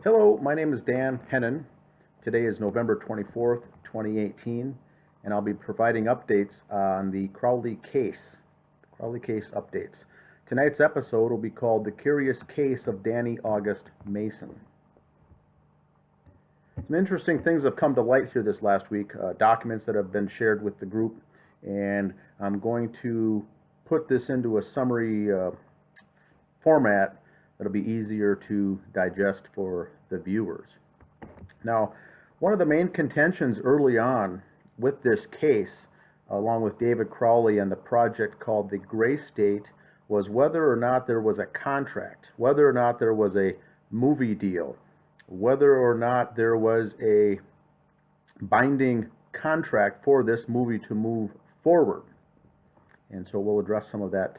Hello, my name is Dan Hennen. Today is November 24th, 2018, and I'll be providing updates on the Crowley case. Updates. Tonight's episode will be called The Curious Case of Danny August Mason. Some interesting things have come to light here this last week, documents that have been shared with the group, and I'm going to put this into a summary format that'll be easier to digest for the viewers. Now, one of the main contentions early on with this case, along with David Crowley and the project called the Gray State, was whether or not there was a contract, whether or not there was a movie deal, whether or not there was a binding contract for this movie to move forward. And so we'll address some of that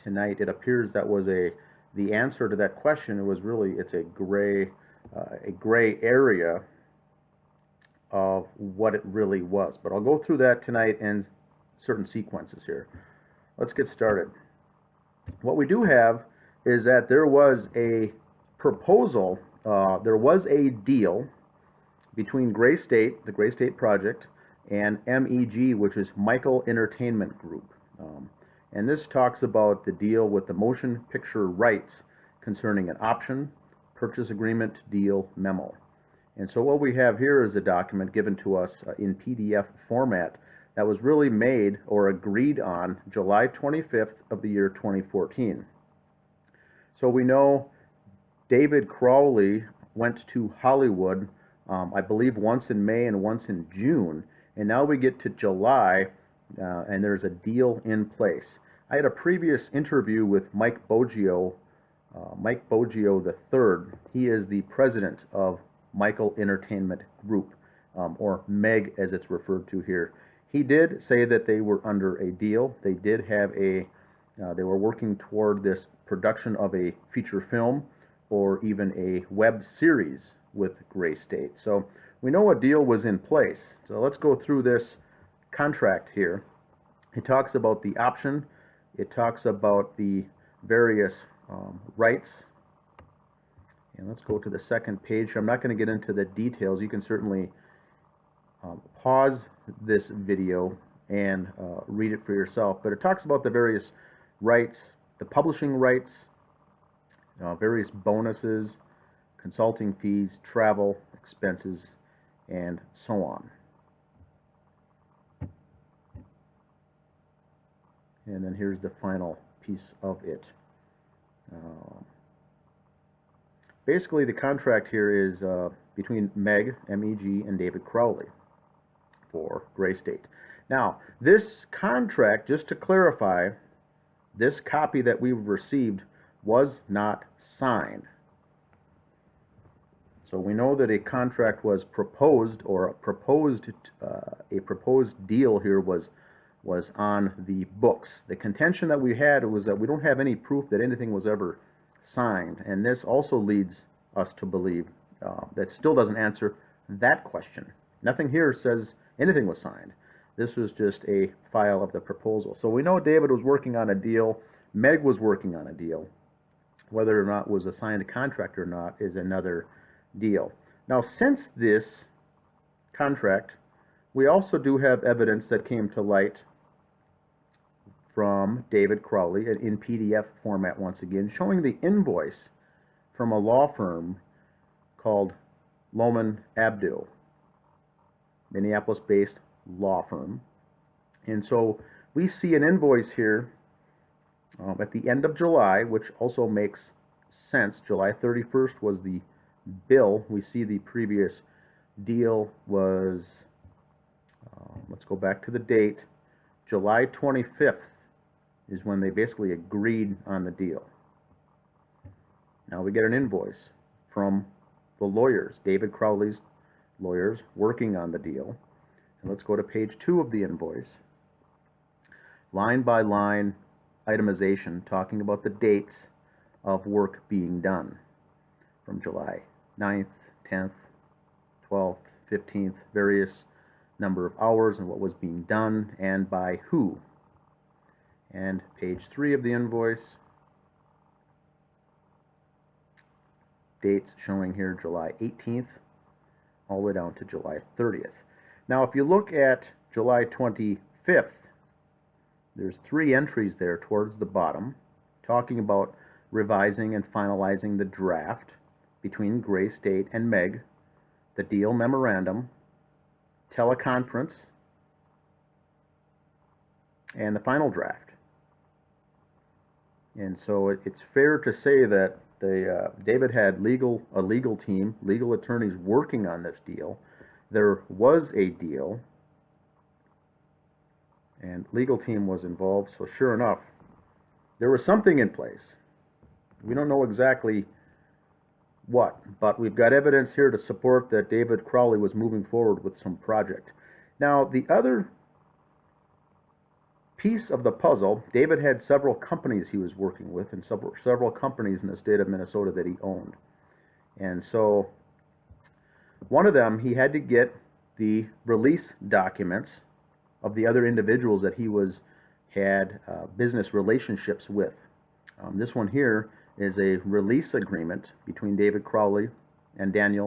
tonight. It appears that was the answer to that question was really, it's a gray area of what it really was. But I'll go through that tonight in certain sequences here. Let's get started. What we do have is that there was a proposal, there was a deal between Gray State, the Gray State Project, and MEG, which is Michael Entertainment Group. And this talks about the deal with the motion picture rights concerning an option, purchase agreement, deal, memo. And so what we have here is a document given to us in PDF format that was really made or agreed on July 25th of the year 2014. So we know David Crowley went to Hollywood, I believe once in May and once in June, and now we get to July, and there's a deal in place. I had a previous interview with Mike Boggio III. He is the president of Michael Entertainment Group, or MEG as it's referred to here. He did say that they were under a deal. They did have they were working toward this production of a feature film or even a web series with Gray State. So we know a deal was in place. So let's go through this contract here. It talks about the option. It talks about the various rights. And let's go to the second page. I'm not going to get into the details. You can certainly pause this video and read it for yourself. But it talks about the various rights, the publishing rights, various bonuses, consulting fees, travel expenses, and so on. And then here's the final piece of it. Basically, the contract here is between MEG, M-E-G, and David Crowley for Gray State. Now, this contract, just to clarify, this copy that we've received was not signed. So we know that a contract was proposed, or a proposed deal here was on the books. The contention that we had was that we don't have any proof that anything was ever signed, and this also leads us to believe that still doesn't answer that question. Nothing here says anything was signed. This was just a file of the proposal. So we know David was working on a deal, Meg was working on a deal. Whether or not it was a signed contract or not is another deal. Now, since this contract, we also do have evidence that came to light from David Crowley in PDF format once again, showing the invoice from a law firm called Lommen Abdo, Minneapolis-based law firm. And so we see an invoice here at the end of July, which also makes sense. July 31st was the bill. We see the previous deal was, let's go back to the date, July 25th is when they basically agreed on the deal. Now we get an invoice from the lawyers, David Crowley's lawyers, working on the deal. And let's go to page 2 of the invoice. Line by line itemization talking about the dates of work being done from July 9th, 10th, 12th, 15th, various number of hours and what was being done and by who. And page 3 of the invoice dates showing here July 18th all the way down to July 30th. Now, if you look at July 25th, there's 3 entries there towards the bottom talking about revising and finalizing the draft between Gray State and MEG, the deal memorandum, teleconference, and the final draft. And so it's fair to say that David had a legal team, legal attorneys working on this deal. There was a deal, and legal team was involved, so sure enough, there was something in place. We don't know exactly what, but we've got evidence here to support that David Crowley was moving forward with some project. Now, the other piece of the puzzle, David had several companies he was working with, and several companies in the state of Minnesota that he owned. And so one of them, he had to get the release documents of the other individuals that he had business relationships with. This one here is a release agreement between David Crowley and Danny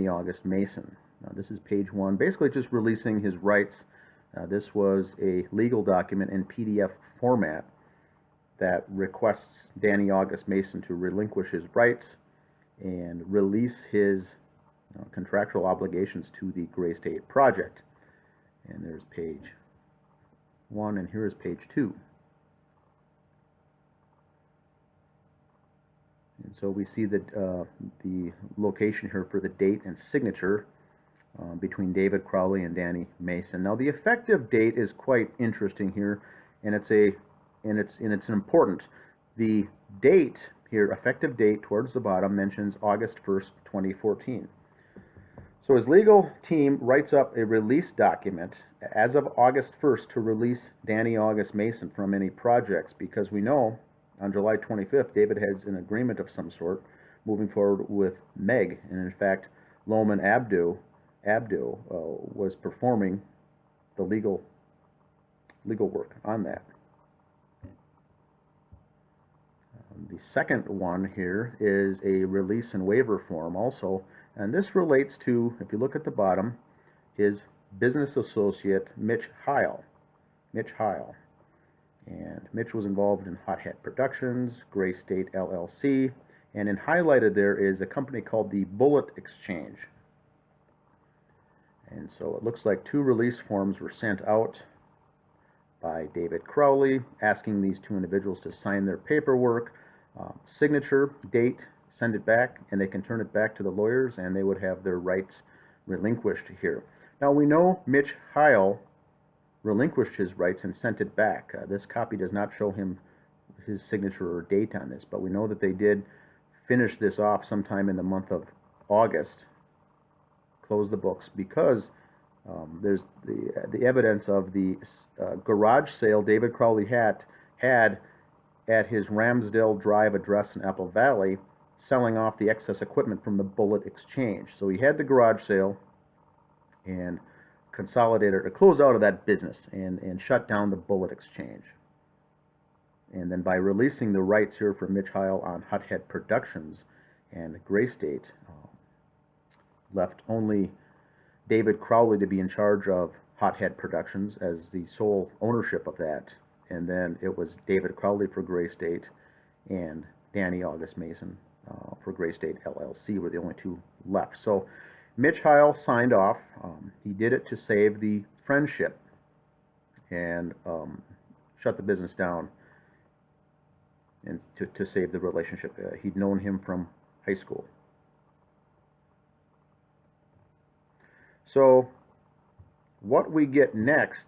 August Mason. Now, this is page 1, basically just releasing his rights. This was a legal document in PDF format that requests Danny August Mason to relinquish his rights and release his contractual obligations to the Gray State project. And there's page 1, and here is page 2. And so we see that the location here for the date and signature between David Crowley and Danny Mason. Now, the effective date is quite interesting here, and it's important. The date here, effective date towards the bottom, mentions August 1st, 2014. So his legal team writes up a release document as of August 1st to release Danny August Mason from any projects, because we know on July 25th, David has an agreement of some sort moving forward with MEG, and in fact, Lommen Abdo was performing the legal work on that. The second one here is a release and waiver form also, and this relates to, if you look at the bottom, his business associate, Mitch Heil. And Mitch was involved in Hothead Productions, Gray State LLC, and in highlighted there is a company called the Bullet Exchange. And so it looks like 2 release forms were sent out by David Crowley, asking these 2 individuals to sign their paperwork, signature, date, send it back, and they can turn it back to the lawyers, and they would have their rights relinquished here. Now, we know Mitch Heil relinquished his rights and sent it back. This copy does not show him his signature or date on this, but we know that they did finish this off sometime in the month of August, close the books, because there's the evidence of the garage sale David Crowley had at his Ramsdale Drive address in Apple Valley, selling off the excess equipment from the Bullet Exchange. So he had the garage sale and consolidated, or closed out of that business and shut down the Bullet Exchange. And then by releasing the rights here for Mitch Heil on Hothead Productions and Gray State, left only David Crowley to be in charge of Hothead Productions as the sole ownership of that. And then it was David Crowley for Gray State and Danny August Mason for Gray State LLC were the only 2 left. So Mitch Heil signed off. He did it to save the friendship and shut the business down, and to save the relationship. He'd known him from high school. So what we get next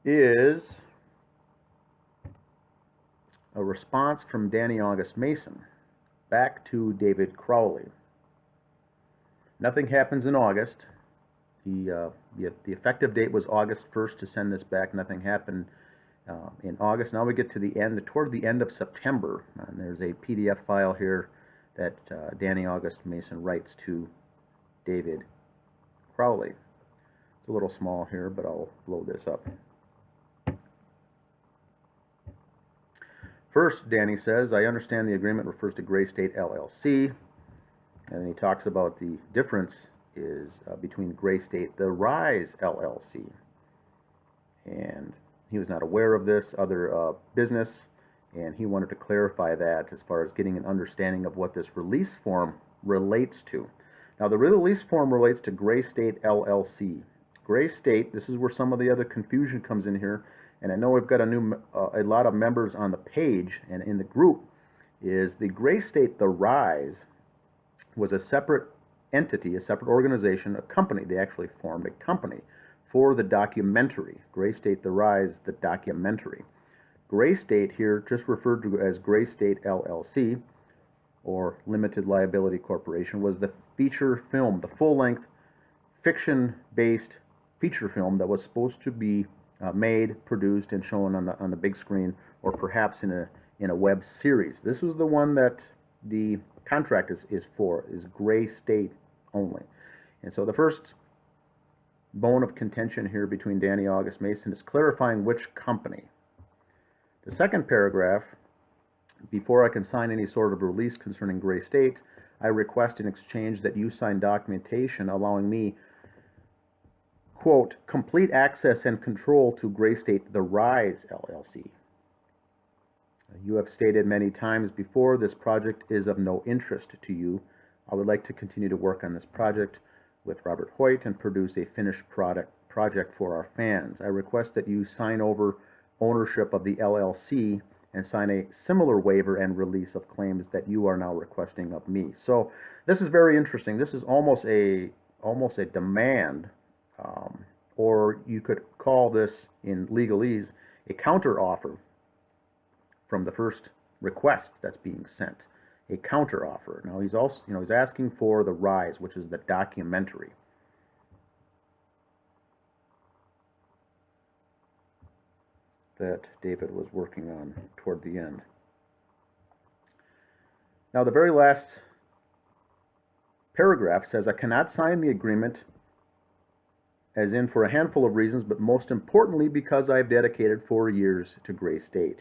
is a response from Danny August Mason back to David Crowley. Nothing happens in August. The effective date was August 1st to send this back. Nothing happened in August. Now we get to the end, toward the end of September, and there's a PDF file here that Danny August Mason writes to David Crowley. It's a little small here, but I'll blow this up. First, Danny says, I understand the agreement refers to Gray State LLC, and then he talks about the difference is between Gray State, the Rise LLC. And he was not aware of this other business, and he wanted to clarify that as far as getting an understanding of what this release form relates to. Now, the release form relates to Gray State LLC. Gray State, this is where some of the other confusion comes in here, and I know we've got a lot of members on the page and in the group, is the Gray State, the Rise, was a separate entity, a separate organization, a company. They actually formed a company for the documentary. Gray State, the Rise, the documentary. Gray State here just referred to as Gray State LLC, or Limited Liability Corporation, was the feature film, the full-length fiction-based feature film that was supposed to be made, produced, and shown on the big screen, or perhaps in a web series. This was the one that the contract is for, is Gray State only. And so the first bone of contention here between Danny August Mason is clarifying which company. The second paragraph, before I can sign any sort of release concerning Gray State, I request in exchange that you sign documentation allowing me, quote, complete access and control to Gray State, the Rise LLC. You have stated many times before this project is of no interest to you. I would like to continue to work on this project with Robert Hoyt and produce a finished project for our fans. I request that you sign over ownership of the LLC and sign a similar waiver and release of claims that you are now requesting of me. So this is very interesting. This is almost a demand, or you could call this in legalese a counter offer from the first request that's being sent. A counter offer. Now he's also, he's asking for the Rise, which is the documentary. That David was working on toward the end. Now the very last paragraph says, I cannot sign the agreement, as in for a handful of reasons, but most importantly because I have dedicated 4 years to Gray State.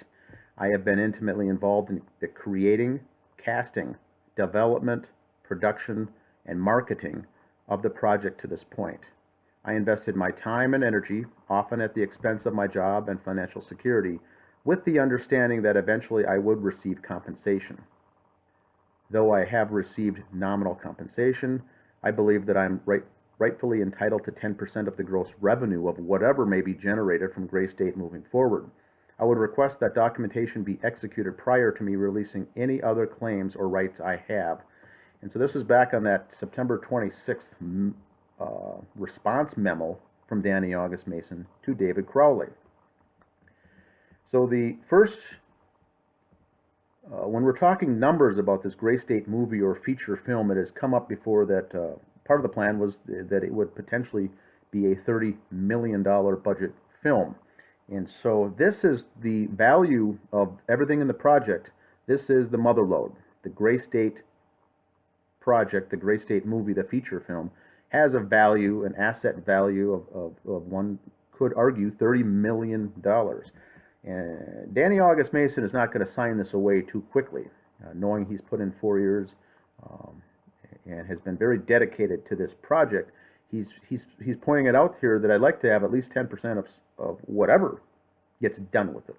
I have been intimately involved in the creating, casting, development, production, and marketing of the project to this point. I invested my time and energy, often at the expense of my job and financial security, with the understanding that eventually I would receive compensation. Though I have received nominal compensation, I believe that I'm rightfully entitled to 10% of the gross revenue of whatever may be generated from Gray State moving forward. I would request that documentation be executed prior to me releasing any other claims or rights I have. And so this is back on that September 26th response memo from Danny August Mason to David Crowley. So the first, when we're talking numbers about this Gray State movie or feature film, it has come up before that part of the plan was that it would potentially be a $30 million budget film. And so this is the value of everything in the project. This is the mother lode. The Gray State project, the Gray State movie, the feature film, has a value, an asset value of one could argue $30 million. And Danny August Mason is not going to sign this away too quickly, knowing he's put in 4 years and has been very dedicated to this project. He's pointing it out here that I'd like to have at least 10% of whatever gets done with it.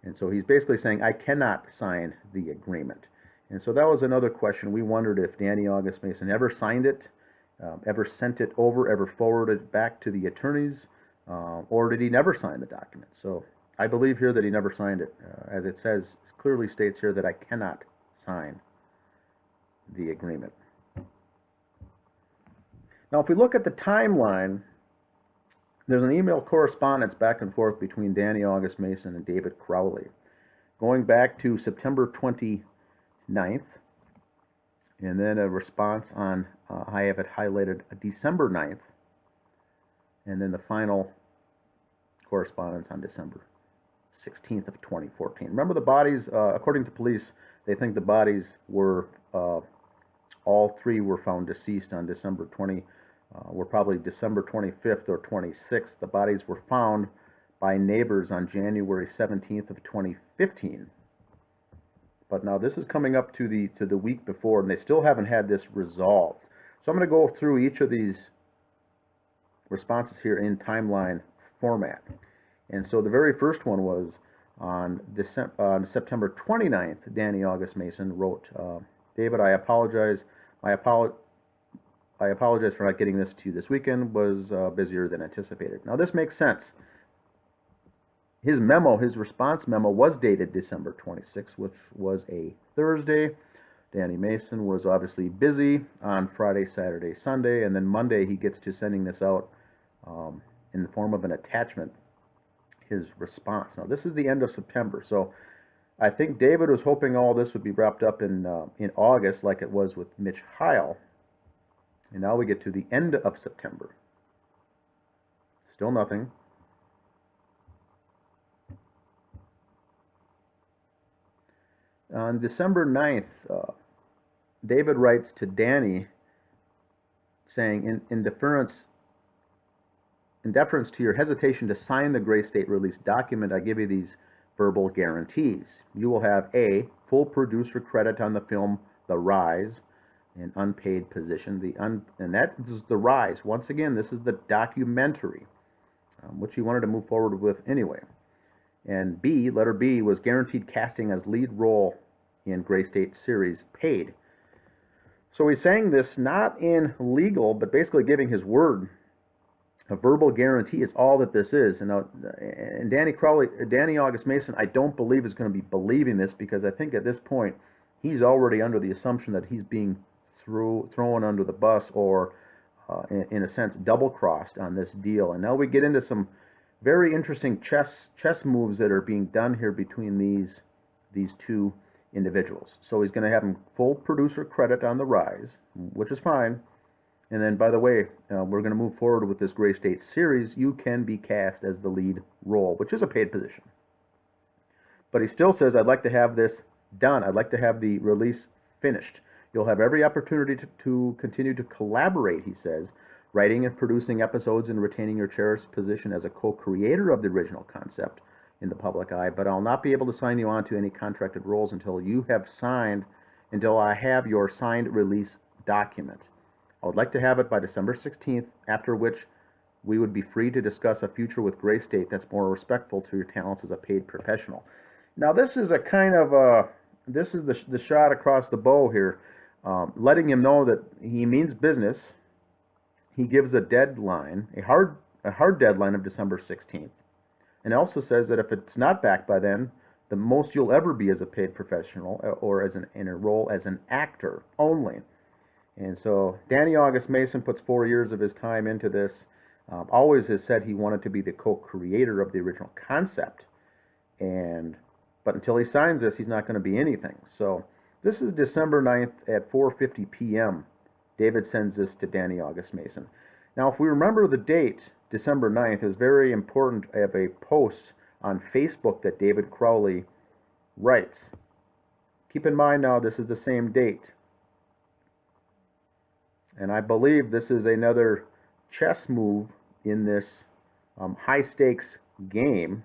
And so he's basically saying, I cannot sign the agreement. And so that was another question. We wondered if Danny August Mason ever signed it, ever sent it over, ever forwarded it back to the attorneys, or did he never sign the document? So I believe here that he never signed it. As it says, clearly states here that I cannot sign the agreement. Now, if we look at the timeline, there's an email correspondence back and forth between Danny August Mason and David Crowley, going back to September 29th, and then a response on, I have it highlighted, December 9th, and then the final correspondence on December 16th of 2014. Remember, the bodies, according to police, they think the bodies were, all three were found deceased on were probably December 25th or 26th. The bodies were found by neighbors on January 17th of 2015. But now this is coming up to the week before, and they still haven't had this resolved. So I'm going to go through each of these responses here in timeline format. And so the very first one was on September 29th. Danny August Mason wrote, David, I apologize. I apologize for not getting this to you this weekend. Was busier than anticipated. Now this makes sense. His response memo was dated December 26th, which was a Thursday. Danny Mason was obviously busy on Friday, Saturday, Sunday, and then Monday he gets to sending this out in the form of an attachment, his response. Now this is the end of September, so I think David was hoping all this would be wrapped up in August like it was with Mitch Heil. And now we get to the end of September. Still nothing. On December 9th, David writes to Danny saying, in deference to your hesitation to sign the Gray State release document, I give you these verbal guarantees. You will have A, full producer credit on the film The Rise, an unpaid position. And that is The Rise. Once again, this is the documentary, which he wanted to move forward with anyway. And B, letter B, was guaranteed casting as lead role in Gray State series, paid. So he's saying this not in legal, but basically giving his word. A verbal guarantee is all that this is. And Danny August Mason, I don't believe is going to be believing this, because I think at this point he's already under the assumption that he's being thrown under the bus, or in a sense double-crossed on this deal. And now we get into some very interesting chess moves that are being done here between these two individuals. So he's going to have him full producer credit on The Rise, which is fine. And then, by the way, we're going to move forward with this Gray State series. You can be cast as the lead role, which is a paid position. But he still says, I'd like to have this done. I'd like to have the release finished. You'll have every opportunity to continue to collaborate, he says, writing and producing episodes and retaining your cherished position as a co-creator of the original concept in the public eye, but I'll not be able to sign you on to any contracted roles until I have your signed release document. I would like to have it by December 16th, after which we would be free to discuss a future with Gray State that's more respectful to your talents as a paid professional. Now this is a kind of this is the shot across the bow here, letting him know that he means business. He gives a deadline, a hard deadline of December 16th. And also says that if it's not back by then, the most you'll ever be as a paid professional, or in a role as an actor only. And so Danny August Mason puts 4 years of his time into this. Always has said he wanted to be the co-creator of the original concept. But until he signs this, he's not going to be anything. So this is December 9th at 4:50 p.m. David sends this to Danny August Mason. Now, if we remember the date, December 9th, is very important. I have a post on Facebook that David Crowley writes. Keep in mind now, this is the same date. And I believe this is another chess move in this high-stakes game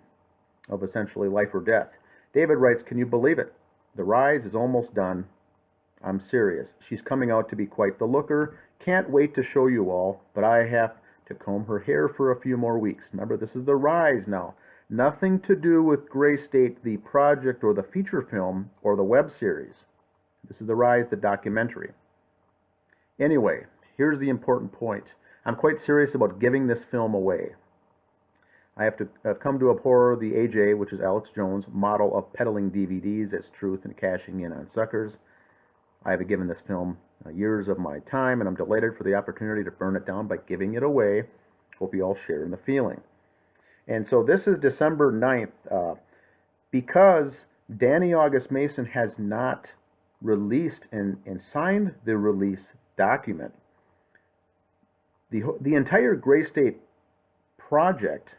of essentially life or death. David writes, can you believe it? The Rise is almost done. I'm serious. She's coming out to be quite the looker. Can't wait to show you all, but I have to comb her hair for a few more weeks. Remember, this is The Rise now. Nothing to do with Gray State, the project, or the feature film, or the web series. This is The Rise, the documentary. Anyway, here's the important point. I'm quite serious about giving this film away. I've come to abhor the AJ, which is Alex Jones' model of peddling DVDs as truth and cashing in on suckers. I have given this film years of my time, and I'm delighted for the opportunity to burn it down by giving it away. Hope you all share in the feeling. And so this is December 9th. Because Danny August Mason has not released and signed the release document, the entire Gray State project,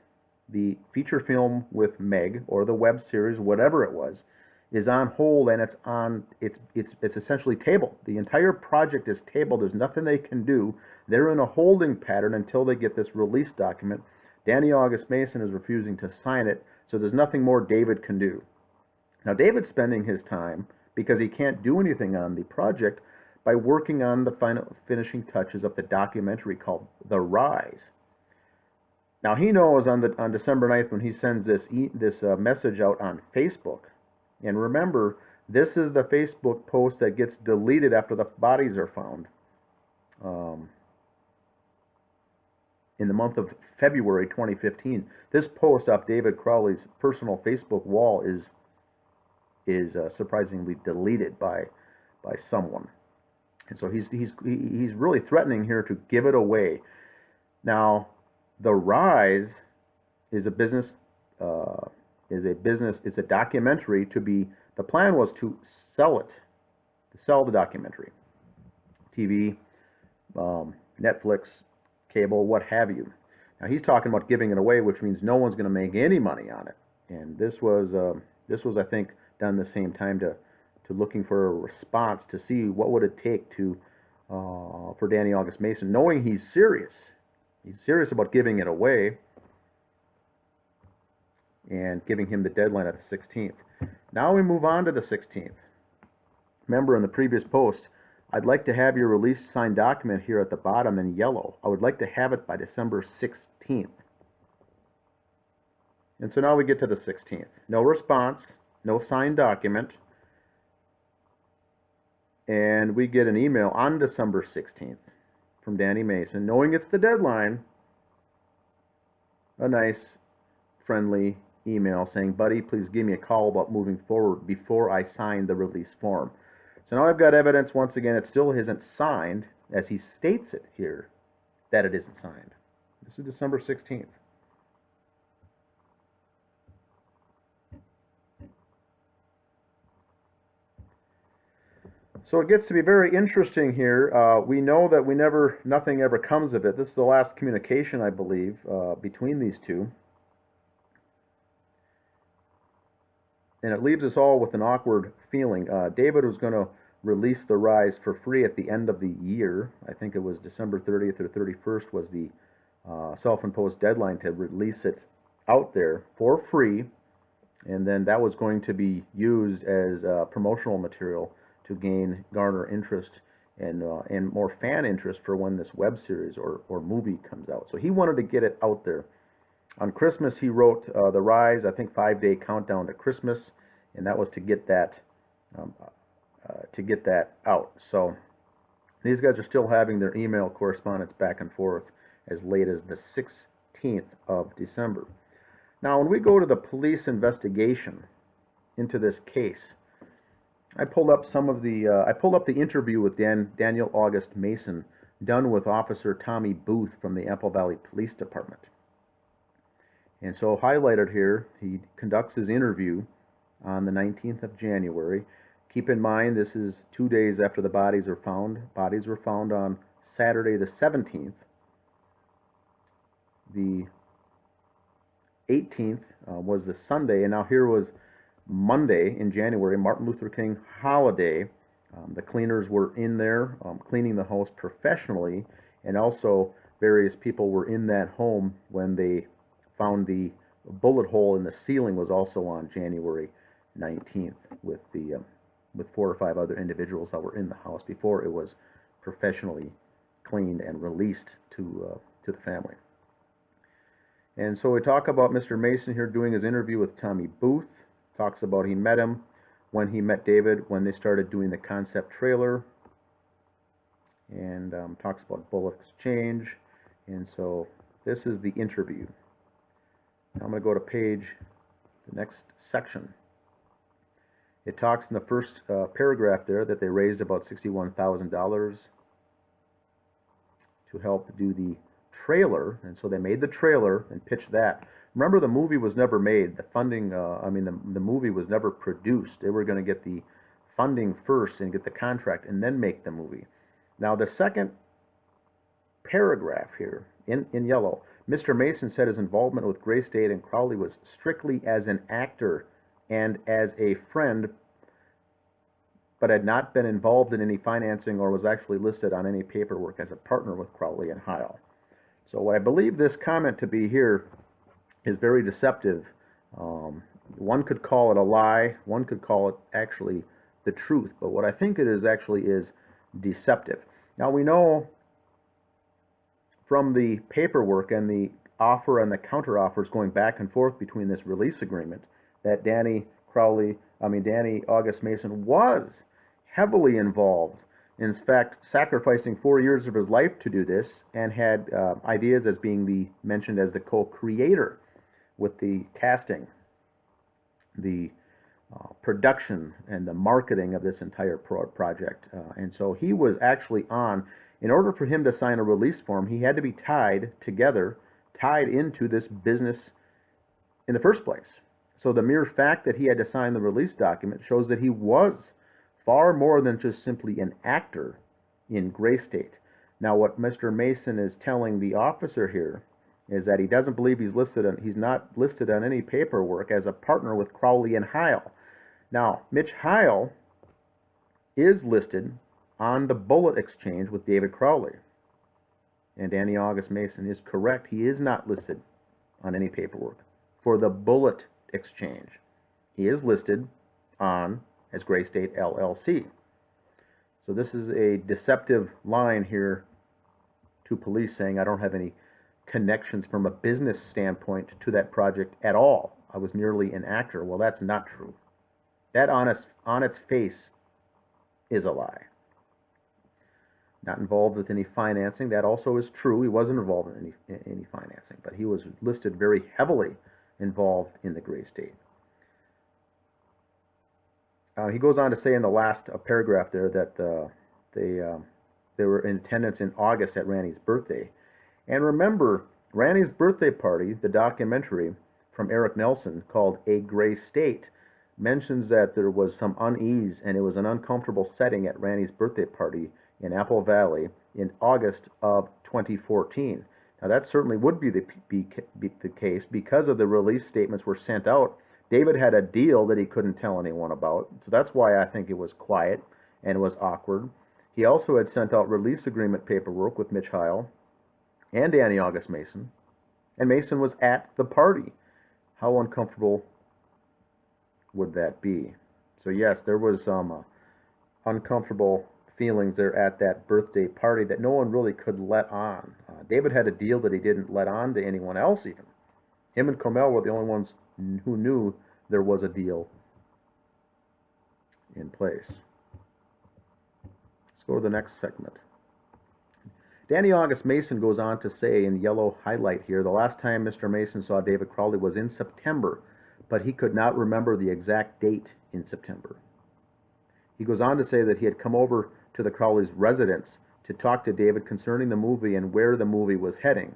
the feature film with Meg, or the web series, whatever it was, is on hold, and it's essentially tabled. The entire project is tabled. There's nothing they can do. They're in a holding pattern until they get this release document Danny August Mason is refusing to sign it, so there's nothing more David can do. Now, David's spending his time, because he can't do anything on the project, by working on the final finishing touches of the documentary called The Rise. Now, he knows on December 9th when he sends this message out on Facebook, and remember, this is the Facebook post that gets deleted after the bodies are found. In the month of February 2015, this post off David Crowley's personal Facebook wall is surprisingly deleted by someone, and so he's really threatening here to give it away. Now, The Rise is a business. It's a documentary to be. The plan was to sell it, to sell the documentary, TV, Netflix, cable, what have you. Now, he's talking about giving it away, which means no one's going to make any money on it. And this was, I think, done the same time to looking for a response to see what would it take to for Danny August Mason, knowing he's serious. He's serious about giving it away and giving him the deadline of the 16th. Now we move on to the 16th. Remember in the previous post, I'd like to have your release signed document here at the bottom in yellow. I would like to have it by December 16th. And so now we get to the 16th. No response, no signed document. And we get an email on December 16th from Danny Mason, knowing it's the deadline. A nice, friendly email saying, buddy, please give me a call about moving forward before I sign the release form. So now I've got evidence, once again, it still isn't signed, as he states it here, that it isn't signed. This is December 16th. So it gets to be very interesting here. We know that nothing ever comes of it. This is the last communication, I believe, between these two. And it leaves us all with an awkward feeling. David was going to release The Rise for free at the end of the year. I think it was December 30th or 31st was the self-imposed deadline to release it out there for free. And then that was going to be used as promotional material to garner interest and more fan interest for when this web series or movie comes out. So he wanted to get it out there. On Christmas, he wrote The Rise, I think 5-day countdown to Christmas, and that was to get that out. So these guys are still having their email correspondence back and forth as late as the 16th of December. Now, when we go to the police investigation into this case, I pulled up the interview with Daniel August Mason done with Officer Tommy Booth from the Apple Valley Police Department. And so highlighted here, he conducts his interview on the 19th of January. Keep in mind, this is 2 days after the bodies are found. Bodies were found on Saturday the 17th. The 18th was the Sunday, and now here was Monday in January, Martin Luther King holiday. The cleaners were in there cleaning the house professionally, and also various people were in that home when they found the bullet hole in the ceiling was also on January 19th with 4 or 5 other individuals that were in the house before it was professionally cleaned and released to the family. And so we talk about Mr. Mason here doing his interview with Tommy Booth. Talks about he met him when he met David when they started doing the concept trailer, and talks about bullet exchange. And so this is the interview. Now I'm going to go to the next section. It talks in the first paragraph there that they raised about $61,000 to help do the trailer, and so they made the trailer and pitched that. Remember, the movie was never made. The funding, the movie was never produced. They were going to get the funding first and get the contract and then make the movie. Now, the second paragraph here in yellow, Mr. Mason said his involvement with Gray State and Crowley was strictly as an actor and as a friend, but had not been involved in any financing or was actually listed on any paperwork as a partner with Crowley and Heil. So what I believe this comment to be here is very deceptive. One could call it a lie, one could call it actually the truth, but what I think it is actually is deceptive. Now we know from the paperwork and the offer and the counter offers going back and forth between this release agreement that Danny August Mason was heavily involved. In fact, sacrificing 4 years of his life to do this, and had ideas as being mentioned as the co-creator with the casting, the production, and the marketing of this entire project. And so he was actually in order for him to sign a release form, he had to be tied into this business in the first place. So the mere fact that he had to sign the release document shows that he was far more than just simply an actor in Gray State. Now, what Mr. Mason is telling the officer here is that he doesn't believe he's not listed on any paperwork as a partner with Crowley and Heil. Now, Mitch Heil is listed on the bullet exchange with David Crowley. And Danny August Mason is correct. He is not listed on any paperwork for the bullet exchange. He is listed on as Gray State LLC. So this is a deceptive line here to police, saying I don't have any connections from a business standpoint to that project at all. I was merely an actor. Well, that's not true. That on its face is a lie. Not involved with any financing. That also is true. He wasn't involved in any financing, but he was listed very heavily involved in the Gray State. He goes on to say in the last paragraph there that they were in attendance in August at Randy's birthday. And remember, Randy's birthday party, the documentary from Eric Nelson called A Gray State, mentions that there was some unease and it was an uncomfortable setting at Randy's birthday party in Apple Valley in August of 2014. Now that certainly would be the case because of the release statements were sent out. David had a deal that he couldn't tell anyone about, so that's why I think it was quiet and it was awkward. He also had sent out release agreement paperwork with Mitch Heil and Danny August Mason, and Mason was at the party. How uncomfortable would that be? So yes, there was some uncomfortable feelings there at that birthday party that no one really could let on. David had a deal that he didn't let on to anyone else even. Him and Comel were the only ones who knew there was a deal in place. Let's go to the next segment. Danny August Mason goes on to say in yellow highlight here, the last time Mr. Mason saw David Crowley was in September, but he could not remember the exact date in September. He goes on to say that he had come over to the Crowley's residence to talk to David concerning the movie and where the movie was heading.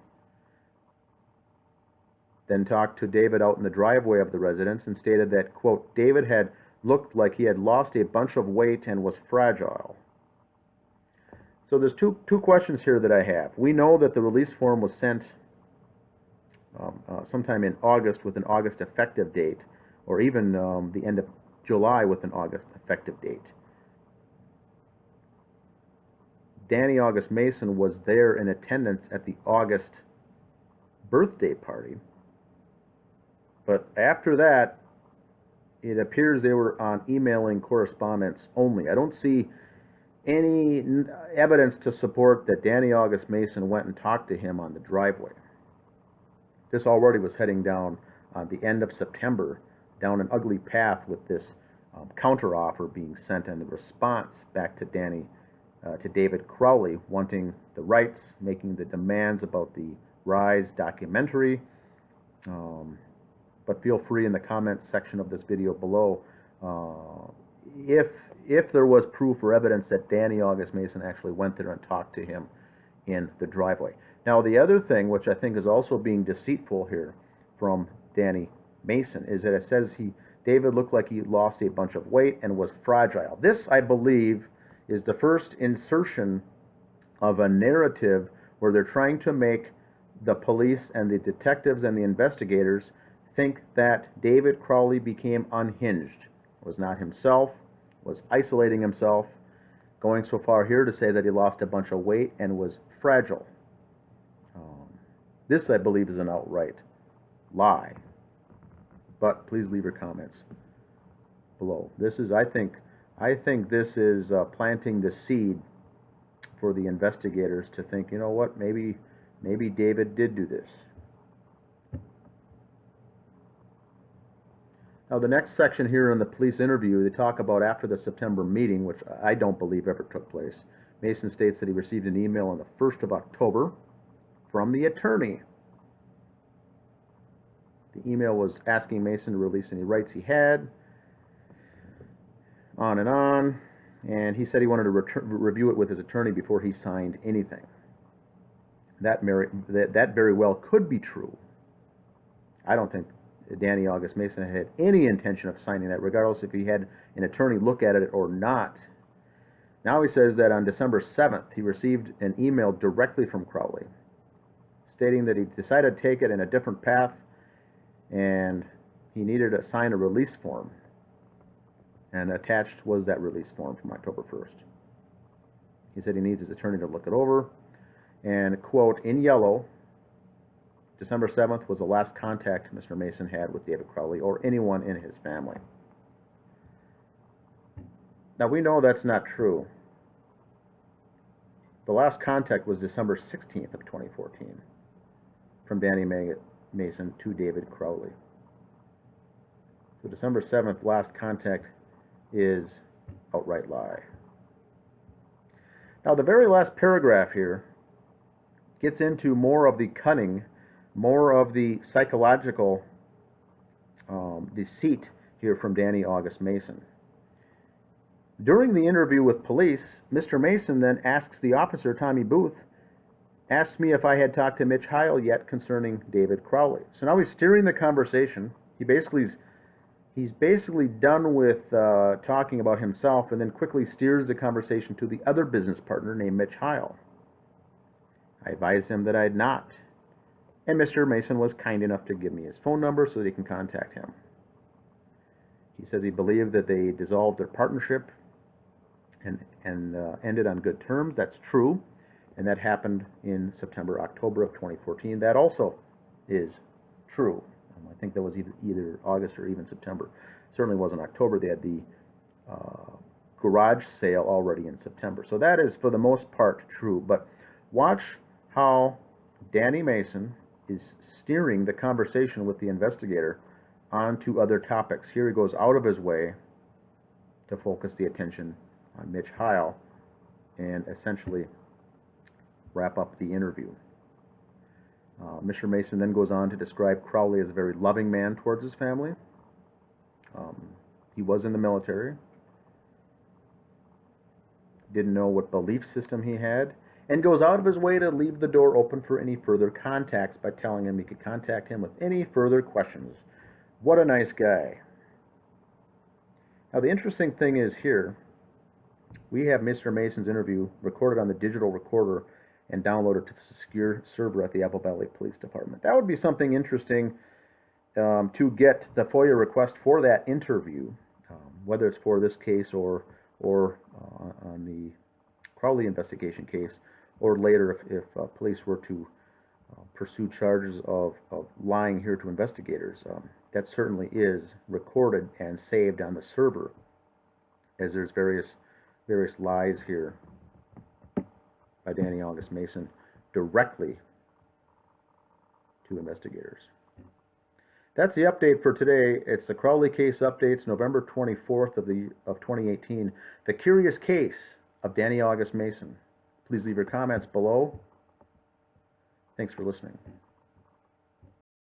Then talked to David out in the driveway of the residence and stated that, quote, David had looked like he had lost a bunch of weight and was fragile. So there's two questions here that I have. We know that the release form was sent sometime in August with an August effective date, or even the end of July with an August effective date. Danny August Mason was there in attendance at the August birthday party. But after that, it appears they were on emailing correspondence only. I don't see any evidence to support that Danny August Mason went and talked to him on the driveway. This already was heading down the end of September, down an ugly path with this counteroffer being sent and the response back to David Crowley wanting the rights, making the demands about the Rise documentary. But feel free in the comments section of this video below if there was proof or evidence that Danny August Mason actually went there and talked to him in the driveway. Now the other thing, which I think is also being deceitful here from Danny Mason, is that it says David looked like he lost a bunch of weight and was fragile. This, I believe, is the first insertion of a narrative where they're trying to make the police and the detectives and the investigators think that David Crowley became unhinged, was not himself, was isolating himself, going so far here to say that he lost a bunch of weight and was fragile. This, I believe, is an outright lie. But please leave your comments below. This is, I think this is planting the seed for the investigators to think, you know what, maybe David did do this. Now, the next section here in the police interview, they talk about after the September meeting, which I don't believe ever took place. Mason states that he received an email on the 1st of October from the attorney. The email was asking Mason to release any rights he had, on, and he said he wanted to review it with his attorney before he signed anything. That very well could be true. I don't think Danny August Mason had any intention of signing that, regardless if he had an attorney look at it or not. Now he says that on December 7th, he received an email directly from Crowley, stating that he decided to take it in a different path, and he needed to sign a release form. And attached was that release form from October 1st. He said he needs his attorney to look it over, and, quote, in yellow, December 7th was the last contact Mr. Mason had with David Crowley or anyone in his family. Now, we know that's not true. The last contact was December 16th of 2014 from Danny Mason to David Crowley. So December 7th, last contact is outright lie. Now, the very last paragraph here gets into more of the cunning, more of the psychological deceit here from Danny August Mason. During the interview with police, Mr. Mason then asks the officer, Tommy Booth, asked me if I had talked to Mitch Heil yet concerning David Crowley. So now he's steering the conversation. He's basically done with talking about himself, and then quickly steers the conversation to the other business partner named Mitch Heil. I advised him that I had not, and Mr. Mason was kind enough to give me his phone number so that he can contact him. He says he believed that they dissolved their partnership and ended on good terms. That's true, and that happened in September, October of 2014. That also is true. I think that was either August or even September. Certainly wasn't October. They had the garage sale already in September. So that is, for the most part, true. But watch how Danny Mason is steering the conversation with the investigator onto other topics. Here he goes out of his way to focus the attention on Mitch Heil and essentially wrap up the interview. Mr. Mason then goes on to describe Crowley as a very loving man towards his family. He was in the military, didn't know what belief system he had, and goes out of his way to leave the door open for any further contacts by telling him he could contact him with any further questions. What a nice guy. Now, the interesting thing is here, we have Mr. Mason's interview recorded on the digital recorder and downloaded to the secure server at the Apple Valley Police Department. That would be something interesting to get the FOIA request for that interview, whether it's for this case or on the Crowley investigation case, or later if police were to pursue charges of lying here to investigators. That certainly is recorded and saved on the server, as there's various lies here by Danny August Mason directly to investigators. That's the update for today. It's the Crowley case updates, November 24th of 2018. The curious case of Danny August Mason. Please leave your comments below. Thanks for listening.